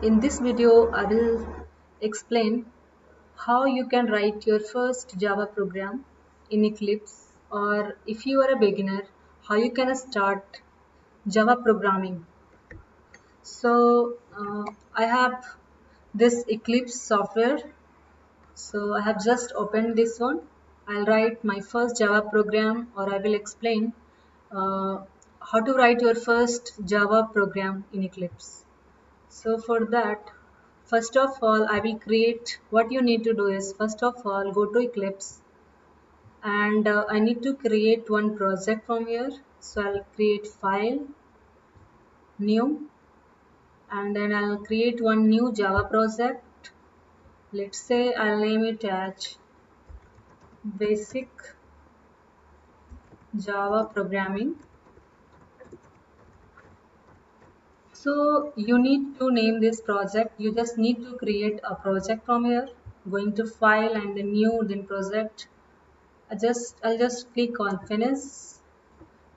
In this video, I will explain how you can write your first Java program in Eclipse, or if you are a beginner, how you can start Java programming. I have this Eclipse software. So I have just opened this one. I'll write my first Java program, or I will explain uh, how to write your first Java program in Eclipse. So for that, first of all, I will create, what you need to do is, first of all, go to Eclipse and I need to create one project from here. So I'll create file, new, and then I'll create one new Java project. Let's say I'll name it as basic Java programming. So you need to name this project. You just need to create a project from here. Going to file and then new, then project. I'll just click on finish.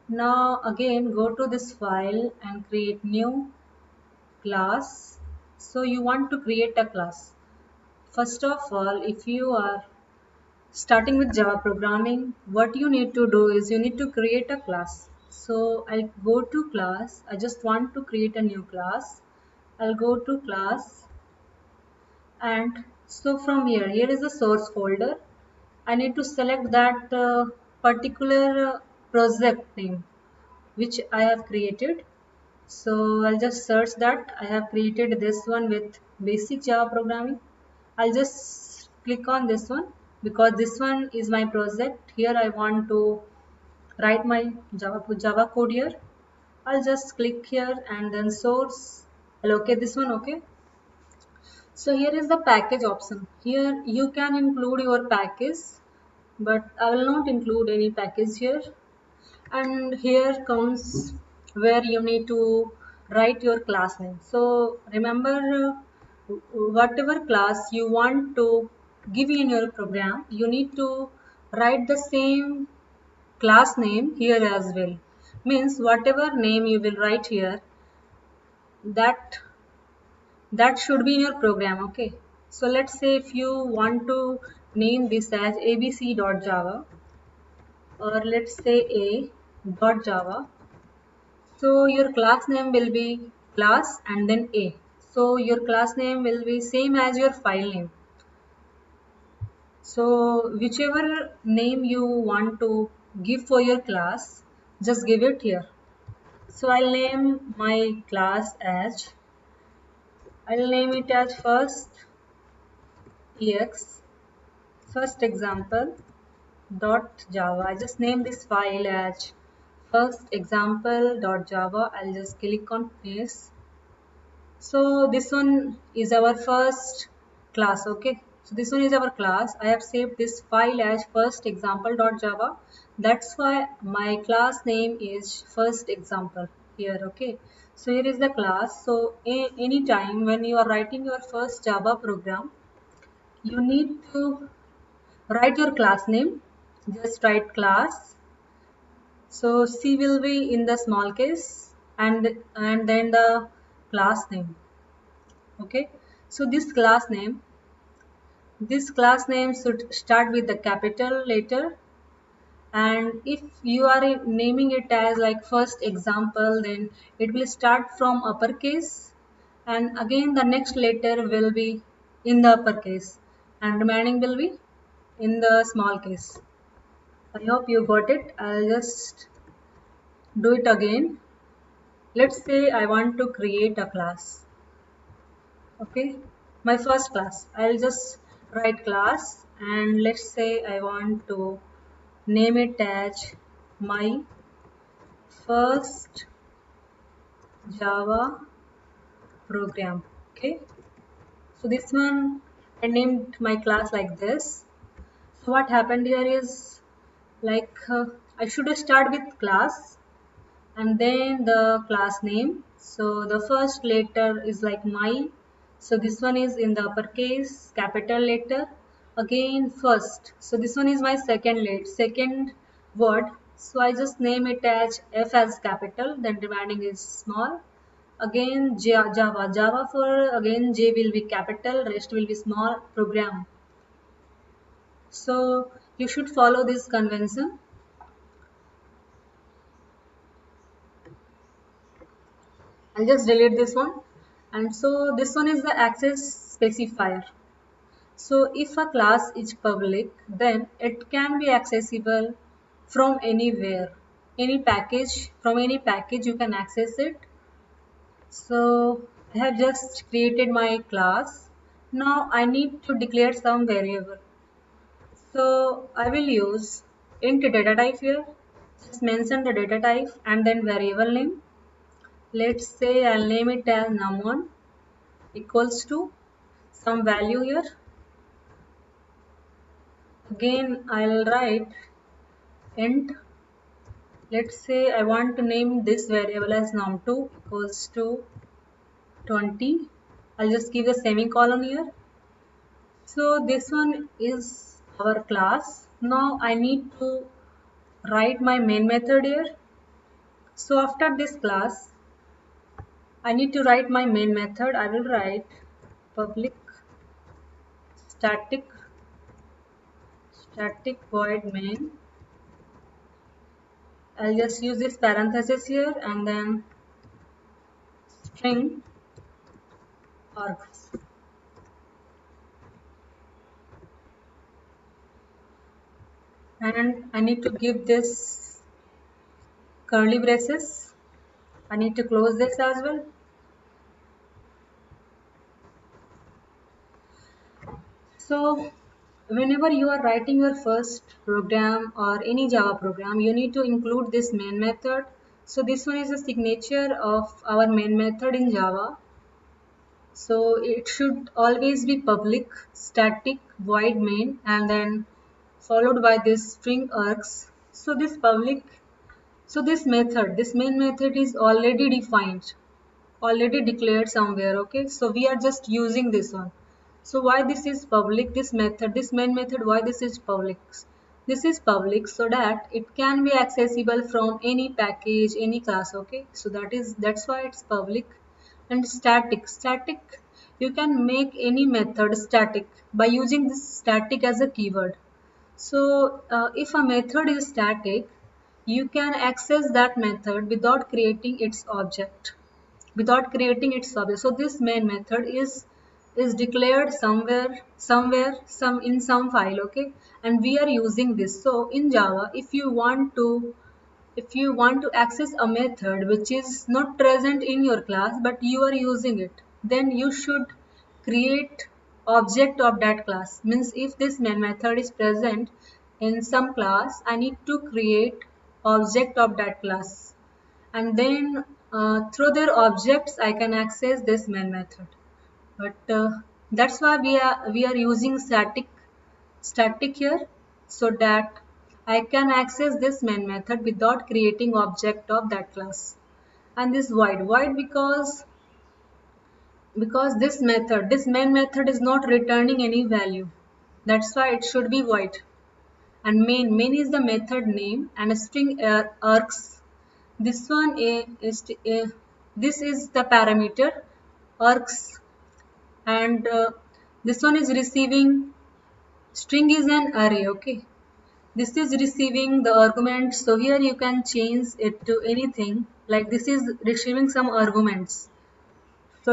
Now again go to this file and create new class. So you want to create a class. First of all, if you are starting with Java programming, what you need to do is you need to create a class. So I'll go to class. I just want to create a new class. I'll go to class, and so from here is the source folder. I need to select that particular project name which I have created. So I'll just search that. I have created this one with basic Java programming. I'll just click on this one because this one is my project. Here I want to write my Java code here. I'll just click here and then source. I'll okay this one, okay. So here is the package option. Here you can include your package, but I will not include any package here. And here comes where you need to write your class name. So remember, whatever class you want to give in your program, you need to write the same class name here as well. Means whatever name you will write here, that that should be in your program, okay. So let's say if you want to name this as abc.java, or let's say a.java. So your class name will be class and then a. So your class name will be same as your file name. So whichever name you want to give for your class, just give it here. So I'll name it as first example dot java. I just name this file as first example dot java. I'll just click on finish. So this one is our first class, okay. So this one is our class. I have saved this file as first example.java. That's why my class name is first example here, okay. So here is the class. So anytime when you are writing your first Java program, you need to write your class name. Just write class. So C will be in the small case, and then the class name, okay. So this class name should start with the capital letter, and if you are naming it as like first example, then it will start from uppercase, and again the next letter will be in the uppercase and remaining will be in the small case. I hope you got it. I'll just do it again. Let's say I want to create a class, okay, my first class. I'll just write class, and let's say I want to name it as my first Java program, okay. So this one, I named my class like this. So what happened here is, like I should start with class and then the class name. So the first letter is like my, so this one is in the uppercase capital letter, again first. So this one is my second word. So I just name it as F as capital, then remaining is small. again Java for again J will be capital, rest will be small program. So you should follow this convention. I'll just delete this one. And so this one is the access specifier. So if a class is public, then it can be accessible from anywhere. Any package, from any package you can access it. So I have just created my class. Now I need to declare some variable. So I will use int data type here. Just mention the data type and then variable name. Let's say I'll name it as num1 equals to some value here. Again I'll write int. Let's say I want to name this variable as num2 equals to 20. I'll just give a semicolon here. So this one is our class. Now I need to write my main method here. So after this class, I need to write my main method. I will write public static void main. I'll just use this parenthesis here and then string args. And I need to give this curly braces. I need to close this as well. So whenever you are writing your first program or any Java program, you need to include this main method. So this one is a signature of our main method in Java. So it should always be public static void main and then followed by this string args. So this method, this main method is already defined, already declared somewhere. Okay, so we are just using this one. So why this is public, this method, this main method, why this is public? This is public so that it can be accessible from any package, any class. Okay, so that's why it's public. And static, you can make any method static by using this static as a keyword. So if a method is static, you can access that method without creating its object, so this main method is declared some in some file. Okay, and we are using this. So in Java, if you want to access a method which is not present in your class but you are using it, then you should create object of that class. Means if this main method is present in some class, I need to create object of that class, and then through their objects I can access this main method. But that's why we are using static here, so that I can access this main method without creating object of that class. And this void because this main method is not returning any value, that's why it should be void. And main is the method name and a string args. This one this is the parameter args, and this one is receiving string is an array. Okay, this is receiving the argument, so here you can change it to anything, like this is receiving some arguments. So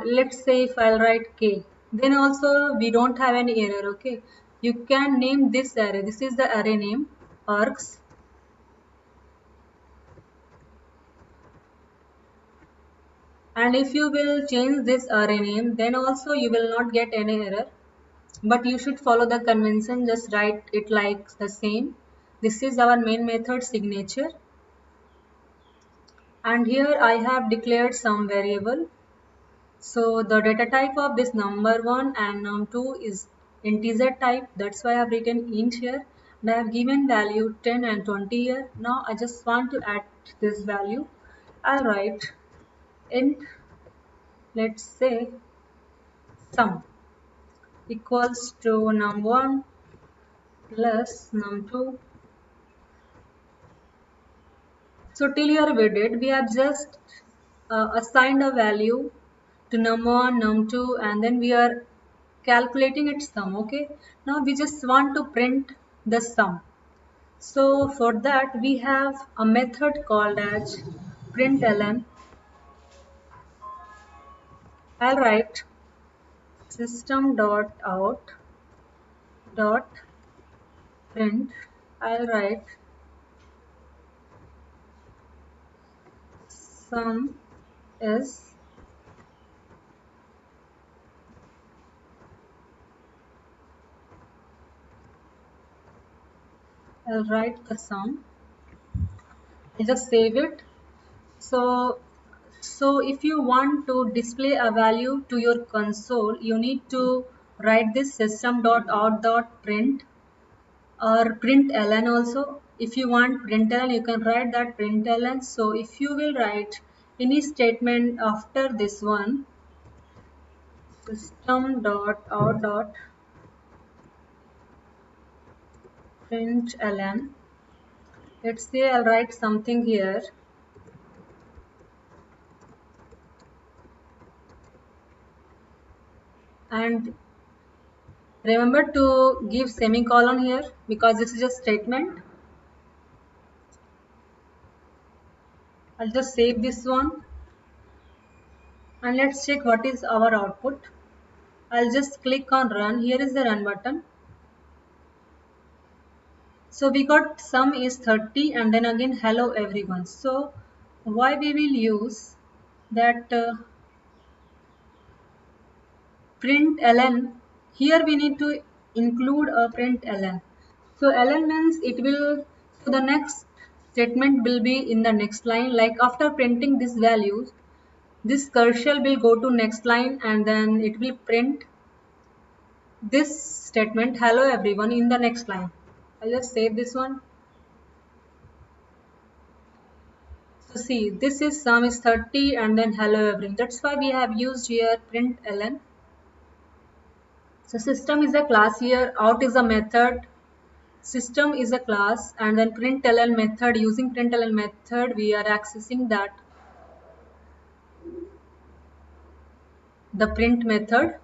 let's say if I'll write k, then also we don't have any error. Okay, you can name this array, this is the array name args. And if you will change this array name, then also you will not get any error. But you should follow the convention, just write it like the same. This is our main method signature. And here I have declared some variable. So the data type of this number1 and num2 is integer type. That's why I have written int here. And I have given value 10 and 20 here. Now I just want to add this value. I'll write int, let's say sum equals to num1 plus num2. So till here we have just assigned a value to num1, num2, and then we are calculating its sum. Okay, now we just want to print the sum. So for that we have a method called as println. I'll write system dot out dot print. I'll write sum is, I'll write the sum. I just save it. So if you want to display a value to your console, you need to write this system.out.print or println also. If you want println, you can write that println. So if you will write any statement after this one, system.out.println, let's say I'll write something here, and remember to give semicolon here because this is a statement. I'll just save this one and let's check what is our output. I'll just click on run. Here is the run button. So we got sum is 30 and then again hello everyone. So why we will use that println. Here we need to include a println. So ln means it will, so the next statement will be in the next line. Like after printing these values, this cursor will go to next line and then it will print this statement hello everyone in the next line. I'll just save this one. So see, this is sum is 30 and then hello everyone. That's why we have used here println. So system is a class here, out is a method, system is a class, and then println method. Using println method we are accessing that the print method.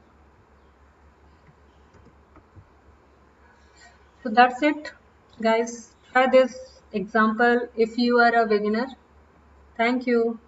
So that's it guys. Try this example if you are a beginner. Thank you.